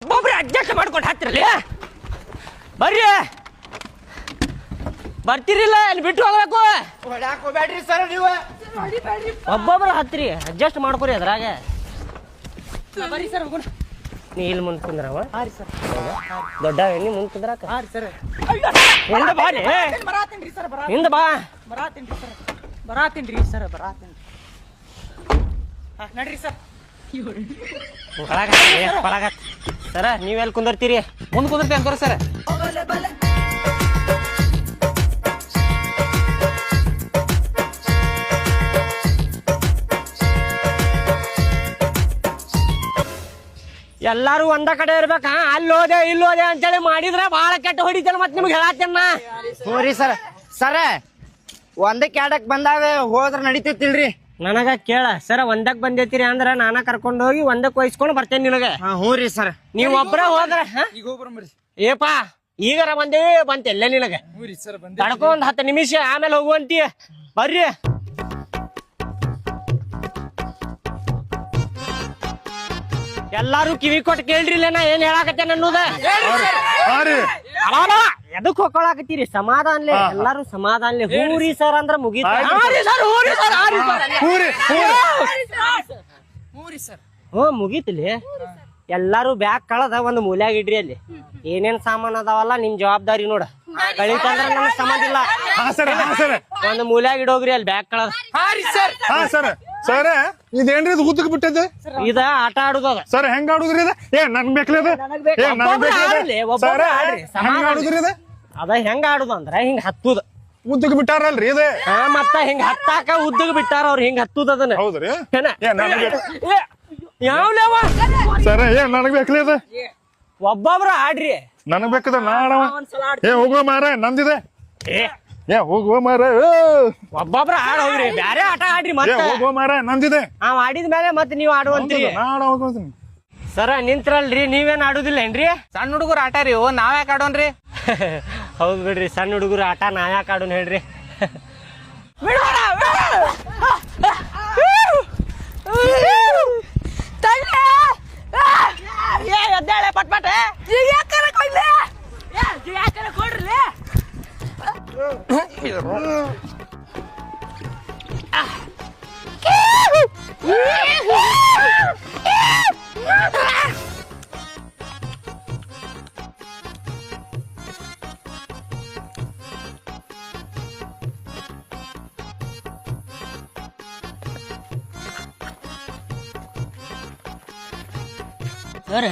ಒಬ್ಬೊಬ್ರು ಅಡ್ಜಸ್ಟ್ ಮಾಡ್ಕೊಂಡು ಹತ್ತಿರಲಿ ಬರ್ರಿ ಬರ್ತೀರಿಲ್ಲ ಅಲ್ಲಿ ಬಿಟ್ಟು ಹೋಗ್ಬೇಕು ಹೋಗ್ಬೇಡ್ರಿ ಸರ್ ನೀವು ಒಬ್ಬೊಬ್ರು ಹತ್ತಿರಿ ಅಡ್ಜಸ್ಟ್ ಮಾಡ್ಕೊರಿ ಅದ್ರಾಗ ಬರ್ರಿ ಸರ್ ಹೋಗೋಣ ನೀ ಇಲ್ಲಿ ಮುಂದೆ ಕುಂದ್ರವ ದೊಡ್ಡ ನೀ ಮುಂದೆ ಕುಂದ್ರಾಕ ಹಿಂದೆ ಬಾರಿ ಹಿಂದೆ ಬಾ ಬರಾತೀನ್ರಿ ಸರ್ ನಡ್ರಿ ಸರ್ ಸರ ನೀವೆಲ್ಲಿ ಕುಂದರ್ತೀರಿ ಮುಂದೆ ಕುಂದಿರ್ತೀವಿ ಅಂತಾರ ಸರ್ ಎಲ್ಲಾರು ಒಂದ ಕಡೆ ಇರ್ಬೇಕಾ ಅಲ್ಲೋದೆ ಇಲ್ಲೋದೆ ಅಂತೇಳಿ ಮಾಡಿದ್ರೆ ಬಹಳ ಕೆಟ್ಟ ಹೊಡಿತೇನೆ ಮತ್ತೆ ನಿಮ್ಗೆ ಹೇಳತ್ತೇನ ಹೋರಿ ಸರ್ ಸರ ಒಂದಕ್ಕೆ ಎರಡಕ್ಕೆ ಬಂದಾಗ ಹೋದ್ರ ನಡಿತೈತಿಲ್ರಿ ನನಗ ಕೇಳ ಸರ ಒಂದಕ್ ಬಂದೈತಿರಿ ಅಂದ್ರ ನಾನ ಕರ್ಕೊಂಡು ಹೋಗಿ ಒಂದಕ್ ವಹಿಸ್ಕೊಂಡು ಬರ್ತೇನೆ ನಿನಗೆ ಹ್ಞೂ ರೀ ಸರ್ ನೀವ್ ಒಬ್ರ ಹೋದ್ರ ಈಗ ಹೋಗ್ಬರ್ರಿ ಏಪಾ ಈಗಾರ ಬಂದೇವಿ ಬಂತೆಲ್ಲ ನಿನಗೆ ಹ್ಞೂ ಸರ್ ತಡ್ಕೊ ಒಂದ್ 10 ನಿಮಿಷ ಆಮೇಲೆ ಹೋಗುವಂತಿ ಬರ್ರಿ ಎಲ್ಲಾರು ಕಿವಿ ಕೊಟ್ಟು ಕೇಳ್ರಿಲ್ಲ ನಾ ಏನ್ ಹೇಳಾಕತ್ತೇನ ಅನ್ನೋದ ಎದಕ್ ಹೊಕ್ಕೊಳಕತ್ತೀರಿ ಸಮಾಧಾನ್ಲೆ ಎಲ್ಲಾರು ಸಮಾಧಾನ್ಲೆ ಹೂರಿ ಸರ್ ಅಂದ್ರ ಮುಗೀತ ಹ್ಞೂ ಮುಗೀತಿಲಿ ಎಲ್ಲಾರು ಬ್ಯಾಗ್ ಕಳದ ಒಂದ್ ಮೂಲ್ಯಾಗ ಇಡ್ರಿ ಅಲ್ಲಿ ಏನೇನ್ ಸಾಮಾನ್ ಅದಾವಲ್ಲ ನಿಮ್ ಜವಾಬ್ದಾರಿ ನೋಡ ಕಳಿತಂದ್ರ ನನಗ್ ಸಂಬಂಧ ಇಲ್ಲ ಒಂದ್ ಮೂಲ್ಯಾಗ ಇಡೋಗ್ರಿ ಅಲ್ಲಿ ಬ್ಯಾಗ್ ಕಳದ ಸರ್ ಇದೇನ್ರಿ ಇದು ಉದ್ದಕ್ ಬಿಟ್ಟದ ಇದ ಆಟ ಆಡುದದ ಸರ್ ಹೆಂಗ್ ಆಡುದ್ರಿ ಇದ ನನ್ ಬೇಕ್ಲಿ ಅದ ಹೆಂಗ್ ಆಡುದ್ರಿ ಇದ ಅದ ಹೆಂಗ ಆಡುದ ಅಂದ್ರ ಹಿಂಗ ಹತ್ತುದ ಉದ್ದಕ್ ಬಿಟ್ಟಾರಲ್ರಿ ಇದ ಮತ್ತ ಹಿಂಗ ಹತ್ತಾಕ ಉದ್ದಗ್ ಬಿಟ್ಟಾರ ಅವ್ರ ಹಿಂಗ ಹತ್ತುದ ಅದನ್ನ ಹೌದ್ರಿ ಯಾವ್ಲೇವ ಸರ್ ನನಗ್ ಬೇಕ್ಲಿ ಅದ ಒಬ್ಬೊಬ್ರು ಆಡ್ರಿ ನನಗ್ ಬೇಕದ ನಾಡವ ಹೋಗುವ ಮಾರ ನಂದಿದೆ ಹೋಗುವ ಮಾರ ಒಬ್ಬೊಬ್ರು ಆಡ್ ಹೋಗ್ರಿ ಬ್ಯಾರೆ ಆಟ ಆಡ್ರಿ ಮತ್ತೆ ಹೋಗುವ ಮಾರ ನಂದಿದೆ ನಾವ್ ಆಡಿದ ಮೇಲೆ ಮತ್ತೆ ನೀವ್ ಆಡುವಂತ್ರಿ ಸರ ನಿಂತ್ರಲ್ರಿ ನೀವೇನ್ ಆಡುದಿಲ್ಲ ಏನ್ರಿ ಸಣ್ಣ ಹುಡುಗರು ಆಟ ರೀ ನಾವ್ ಯಾಕೆ ಆಡೋನ್ರಿ ಹೌದ್ ಬಿಡ್ರಿ ಸಣ್ಣ ಹುಡುಗರು ಆಟ ನಾವ್ಯಾಕ ಆಡೋನ್ ಹೇಳ್ರಿ ಎದ್ದೇಳೆ ಪಟ್ಪಟ ಕೊಡ್ರಿ ಸರ್